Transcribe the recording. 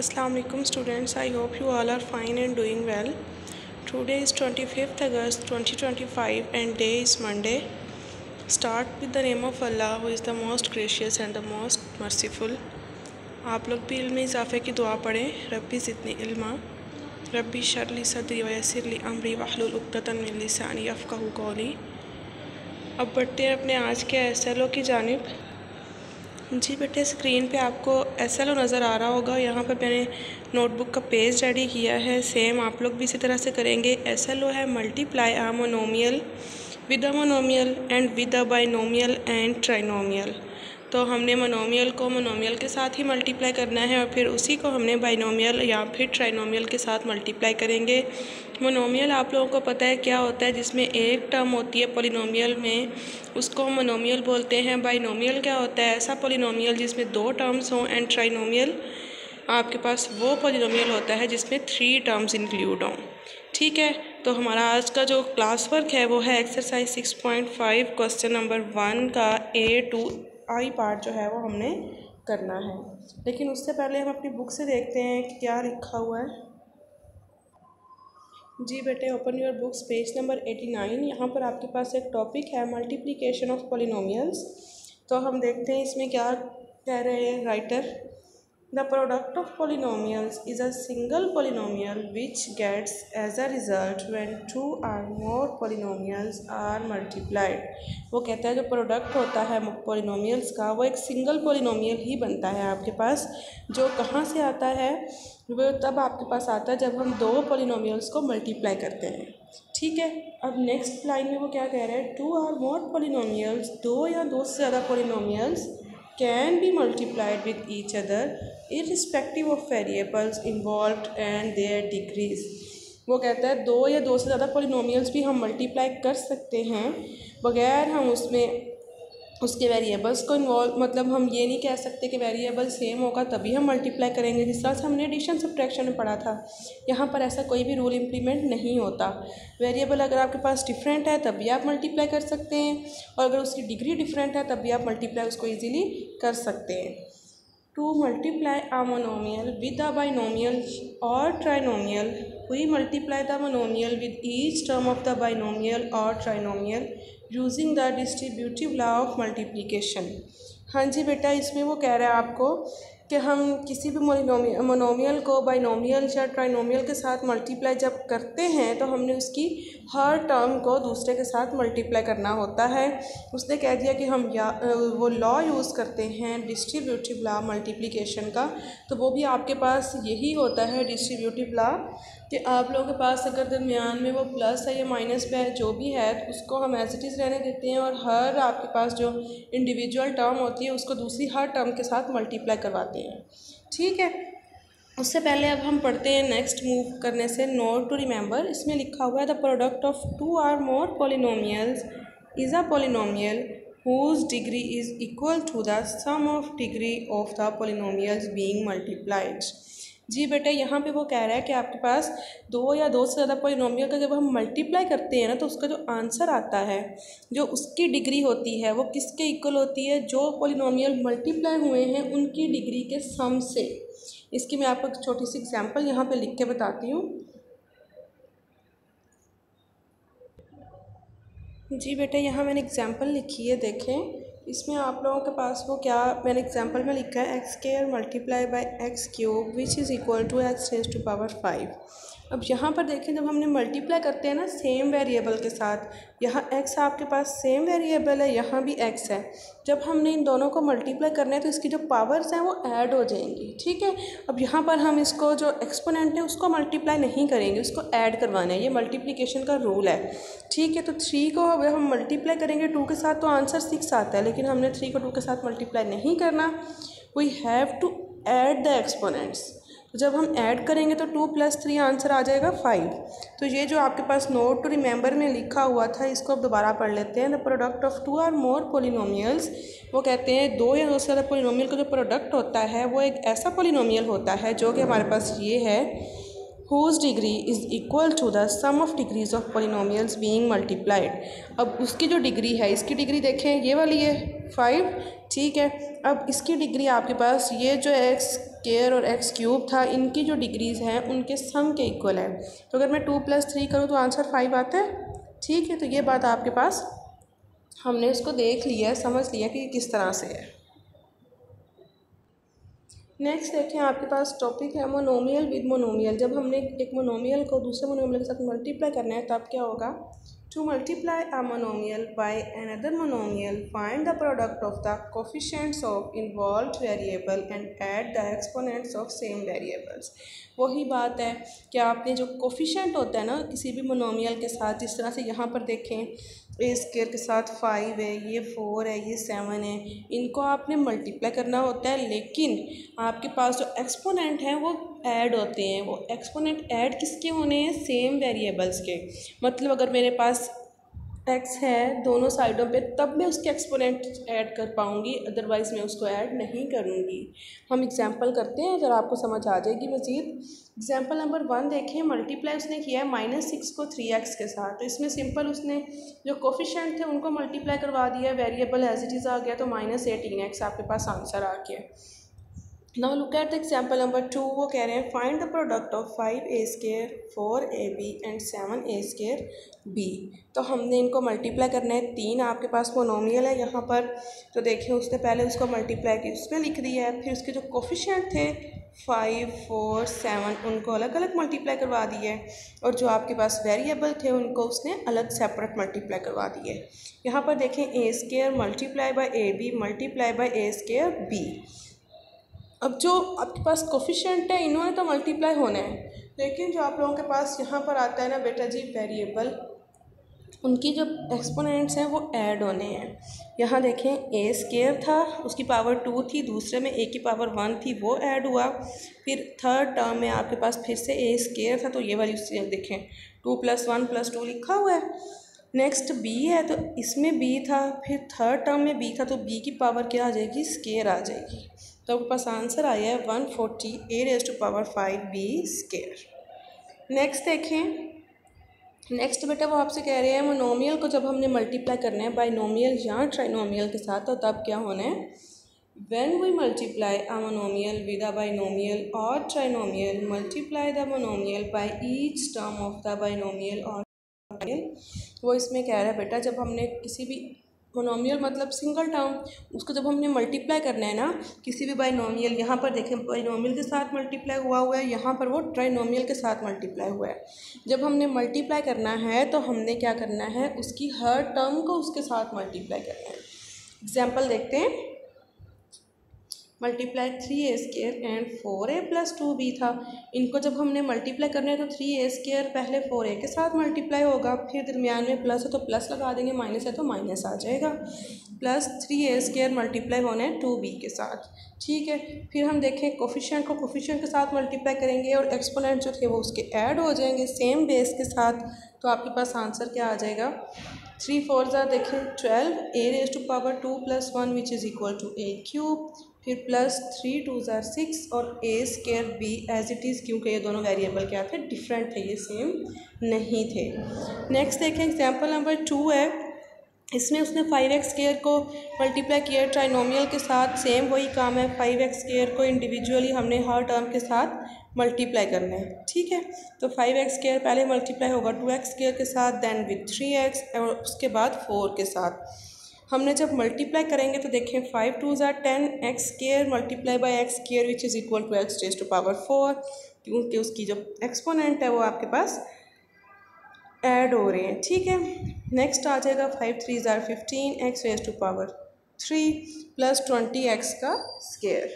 Assalamu alaikum students, I hope you all are fine and doing well. Today is 25th August 2025 and day is Monday. Start with the name of Allah who is the most gracious and the most merciful. आप लोग भी इल्म इजाफ़े की दुआ पढ़ें। रब्बी ज़िदनी इल्मा, रब्बी शरली सदरी व यस्सिरली अमरी वहलुल उक़दतन मिन लिसानी यफ़क़हू क़ौली। अब बढ़ते हैं अपने आज के SLO की जानिब। जी बेटे, स्क्रीन पे आपको SLO नज़र आ रहा होगा। यहाँ पर मैंने नोटबुक का पेज रेडी किया है। सेम आप लोग भी इसी तरह से करेंगे। SLO है multiply a monomial with a monomial and with a binomial and trinomial. तो हमने मोनोमियल को मोनोमियल के साथ ही मल्टीप्लाई करना है और फिर उसी को हमने बाइनोमियल या फिर ट्राइनोमियल के साथ मल्टीप्लाई करेंगे। मोनोमियल आप लोगों को पता है क्या होता है, जिसमें एक टर्म होती है पॉलिनोमियल में, उसको मोनोमियल बोलते हैं। बाइनोमियल क्या होता है, ऐसा पॉलिनोमियल जिसमें दो टर्म्स हों। एंड ट्राइनोमियल आपके पास वो पॉलिनोमियल होता है जिसमें 3 टर्म्स इंक्लूड हों। ठीक है, तो हमारा आज का जो क्लास वर्क है वो है एक्सरसाइज 6.5 क्वेश्चन नंबर 1 का A to I पार्ट जो है वो हमने करना है। लेकिन उससे पहले हम अपनी बुक से देखते हैं कि क्या लिखा हुआ है। जी बेटे, open your books page number 89। यहाँ पर आपके पास एक टॉपिक है मल्टीप्लिकेशन ऑफ पॉलिनोमियल्स। तो हम देखते हैं इसमें क्या कह रहे हैं writer. The product of polynomials is a single polynomial which gets as a result when 2 और मोर पॉलिनोमियल्स आर मल्टीप्लाइड। वो कहता है जो प्रोडक्ट होता है पॉलिनोमियल्स का वो एक सिंगल पॉलिनोमियल ही बनता है आपके पास। जो कहाँ से आता है, वो तब आपके पास आता है जब हम दो पॉलिनोमियल्स को मल्टीप्लाई करते हैं। ठीक है, अब नेक्स्ट लाइन में वो क्या कह रहा है, 2 और मोर पॉलिनोमियल्स, दो या दो से ज़्यादा polynomials can be multiplied with each other irrespective of variables involved and their degrees। वो कहता है दो या दो से ज़्यादा पॉलिनोमियल्स भी हम मल्टीप्लाई कर सकते हैं बगैर हम उसमें उसके वेरिएबल्स को इन्वॉल्व, मतलब हम ये नहीं कह सकते कि वेरिएबल सेम होगा तभी हम मल्टीप्लाई करेंगे, जिस तरह से हमने एडिशन सब्ट्रैक्शन में पढ़ा था। यहाँ पर ऐसा कोई भी रूल इम्प्लीमेंट नहीं होता। वेरिएबल अगर आपके पास डिफरेंट है तब भी आप मल्टीप्लाई कर सकते हैं, और अगर उसकी डिग्री डिफरेंट है तब भी आप मल्टीप्लाई उसको ईजीली कर सकते हैं। To multiply a monomial with a binomial और trinomial, we multiply the monomial with each term of the binomial और trinomial using the distributive law of multiplication. हाँ जी बेटा, इसमें वो कह रहा है आपको कि हम किसी भी मोनोमियल को बाइनोमियल या ट्राइनोमियल के साथ मल्टीप्लाई जब करते हैं तो हमने उसकी हर टर्म को दूसरे के साथ मल्टीप्लाई करना होता है। उसने कह दिया कि हम वो लॉ यूज़ करते हैं डिस्ट्रीब्यूटिव लॉ मल्टीप्लिकेशन का। तो वो भी आपके पास यही होता है डिस्ट्रीब्यूटिव लॉ, कि आप लोगों के पास अगर दरमियान में वो प्लस है या माइनस पे है जो भी है तो उसको हम एज इट इज़ रहने देते हैं, और हर आपके पास जो इंडिविजुअल टर्म होती है उसको दूसरी हर टर्म के साथ मल्टीप्लाई करवाते हैं। ठीक है, उससे पहले अब हम पढ़ते हैं नेक्स्ट मूव करने से नोट टू रिमेंबर। इसमें लिखा हुआ है द प्रोडक्ट ऑफ 2 और more polynomials is a polynomial whose degree is equal to the sum of degree of the polynomials being multiplied। जी बेटा, यहाँ पे वो कह रहा है कि आपके पास दो या दो से ज़्यादा पॉलिनोमियल का जब हम मल्टीप्लाई करते हैं ना तो उसका जो आंसर आता है, जो उसकी डिग्री होती है वो किसके इक्वल होती है, जो पॉलिनोमियल मल्टीप्लाई हुए हैं उनकी डिग्री के सम से। इसकी मैं आपको एक छोटी सी एग्जांपल यहाँ पे लिख के बताती हूँ। जी बेटा, यहाँ मैंने एग्जांपल लिखी है, देखें इसमें आप लोगों के पास वो क्या मैंने एग्जांपल में लिखा है, x square multiply by x cube which is equal to x raise to power 5। अब यहाँ पर देखें जब हमने मल्टीप्लाई करते हैं ना सेम वेरिएबल के साथ, यहाँ x आपके पास सेम वेरिएबल है, यहाँ भी x है, जब हमने इन दोनों को मल्टीप्लाई करना है तो इसकी जो पावर्स हैं वो ऐड हो जाएंगी। ठीक है, अब यहाँ पर हम इसको जो एक्सपोनेंट है उसको मल्टीप्लाई नहीं करेंगे, उसको ऐड करवाना है, ये मल्टीप्लिकेशन का रूल है। ठीक है, तो 3 को अब हम मल्टीप्लाई करेंगे 2 के साथ तो आंसर 6 आता है, लेकिन हमने 3 को 2 के साथ मल्टीप्लाई नहीं करना, we have to add the exponents. तो जब हम ऐड करेंगे तो 2 + 3 आंसर आ जाएगा 5। तो ये जो आपके पास नोट टू रिमेंबर में लिखा हुआ था इसको अब दोबारा पढ़ लेते हैं। द प्रोडक्ट ऑफ 2 और मोर पॉलिनोमियल्स, वो कहते हैं दो या दो से ज़्यादा पॉलिनोमियल का जो प्रोडक्ट होता है वो एक ऐसा पॉलिनोमियल होता है जो कि हमारे पास ये है, whose degree is equal to the sum of degrees of polynomials being multiplied। अब उसकी जो डिग्री है, इसकी डिग्री देखें ये वाली है 5। ठीक है, अब इसकी डिग्री आपके पास ये जो एक्स स्क्वायर और एक्स क्यूब था, इनकी जो डिग्रीज़ हैं उनके सम के इक्वल है। तो अगर मैं 2+3 करूँ तो आंसर 5 आता है। ठीक है, तो ये बात आपके पास हमने इसको देख लिया है, समझ लिया कि किस तरह से है। नेक्स्ट देखें, आपके पास टॉपिक है मोनोमियल विद मोनोमियल। जब हमने एक मोनोमियल को दूसरे मोनोमियल के साथ मल्टीप्लाई करना है तब क्या होगा? To multiply a monomial by another monomial, find the product of the coefficients of involved variable and add the exponents of same variables. वही बात है कि आपने जो कोफिशिएंट होता है ना किसी भी मोनोमियल के साथ, जिस तरह से यहाँ पर देखें ए स्क्वायर के साथ 5 है, ये 4 है, ये 7 है, इनको आपने मल्टीप्लाई करना होता है, लेकिन आपके पास जो एक्सपोनेंट हैं वो ऐड होते हैं। वो एक्सपोनेंट ऐड किसके होने हैं? सेम वेरिएबल्स के। मतलब अगर मेरे पास एक्स है दोनों साइडों पे तब मैं उसके एक्सपोनेंट ऐड कर पाऊँगी, अदरवाइज़ मैं उसको ऐड नहीं करूँगी। हम एग्जांपल करते हैं, अगर आपको समझ आ जाएगी मज़ीद। एग्जांपल नंबर 1 देखें, मल्टीप्लाई उसने किया है -6 को 3x के साथ। तो इसमें सिंपल उसने जो कोफिशिएंट थे उनको मल्टीप्लाई करवा दिया, वेरिएबल एज इट इज़ आ गया, तो -18x आपके पास आंसर आ गया। Now look at the example number 2। वो कह रहे हैं find the product of 5a², 4ab and 7a²b। तो हमने इनको मल्टीप्लाई करना है। 3 आपके पास मोनोमियल है यहाँ पर, तो देखिए उसने पहले उसको मल्टीप्लाई की, उसमें लिख दिया है। फिर उसके जो कोफिशिएंट थे 5, 4, 7 उनको अलग अलग मल्टीप्लाई करवा दिए, और जो आपके पास वेरिएबल थे उनको उसने अलग सेपरेट मल्टीप्लाई करवा दिए। यहाँ पर देखें a² multiply by ab multiply by a²b। अब जो आपके पास कोफिशिएंट है इन्होंने तो मल्टीप्लाई होना है, लेकिन जो आप लोगों के पास यहाँ पर आता है ना बेटा जी वेरिएबल, उनकी जो एक्सपोनेंट्स हैं वो ऐड होने हैं। यहाँ देखें a² था, उसकी पावर 2 थी, दूसरे में a की पावर 1 थी, वो ऐड हुआ। फिर थर्ड टर्म में आपके पास फिर से a² था, तो ये वाली उससे देखें 2 + 1 + 2 लिखा हुआ है। नेक्स्ट b है, तो इसमें b था, फिर थर्ड टर्म में b था, तो b की पावर क्या आ जाएगी? स्क्वायर आ जाएगी। तो आपके पास आंसर आया है 140a⁵b²। नेक्स्ट देखें, नेक्स्ट बेटा वो आपसे कह रहे हैं मोनोमियल को जब हमने मल्टीप्लाई करना है बाइनोमियल या ट्राइनोमियल के साथ, तो तब क्या होना है? When we multiply a monomial with a binomial और trinomial, multiply the monomial by each term of the binomial और वो इसमें कह रहा है बेटा जब हमने किसी भी मोनोमियल मतलब सिंगल टर्म, उसको जब हमने मल्टीप्लाई करना है ना किसी भी बाइनोमियल, यहाँ पर देखें बाइनोमियल के साथ मल्टीप्लाई हुआ है, यहाँ पर वो ट्राइनोमियल के साथ मल्टीप्लाई हुआ है। जब हमने मल्टीप्लाई करना है तो हमने क्या करना है? उसकी हर टर्म को उसके साथ मल्टीप्लाई करना है। एग्जाम्पल देखते हैं, multiply 3a² and 4a + 2b था। इनको जब हमने मल्टीप्लाई करना है तो 3a² पहले 4a के साथ मल्टीप्लाई होगा, फिर दरमियान में प्लस है तो प्लस लगा देंगे, माइनस है तो माइनस आ जाएगा, प्लस 3a² मल्टीप्लाई होना है 2b के साथ। ठीक है, फिर हम देखें कोफिशिएंट को कोफिशिएंट के साथ मल्टीप्लाई करेंगे और एक्सपोनेंट जो थे वो उसके ऐड हो जाएंगे सेम बेस के साथ। तो आपके पास आंसर क्या आ जाएगा? 3 4 देखें 12, a⁵2 + 1 which is equal to a³, फिर प्लस 3 2 6 और a²b एज इट इज़, क्योंकि ये दोनों वेरिएबल क्या थे? डिफरेंट थे, ये सेम नहीं थे। नेक्स्ट देखें एग्जांपल नंबर 2 है, इसमें उसने 5x² को मल्टीप्लाई किया ट्राइनोमियल के साथ, सेम वही काम है। 5x² को इंडिविजुअली हमने हर टर्म के साथ मल्टीप्लाई करना है। ठीक है, तो 5x² पहले मल्टीप्लाई होगा 2x² के साथ, देन विद 3x और उसके बाद 4 के साथ। हमने जब मल्टीप्लाई करेंगे तो देखें 5 2 10, x² multiply by x² which is equal to x⁴, क्योंकि उसकी जो एक्सपोनेंट है वो आपके पास ऐड हो रहे हैं। ठीक है, नेक्स्ट आ जाएगा 5 3 15, x⁵3 + 20x²।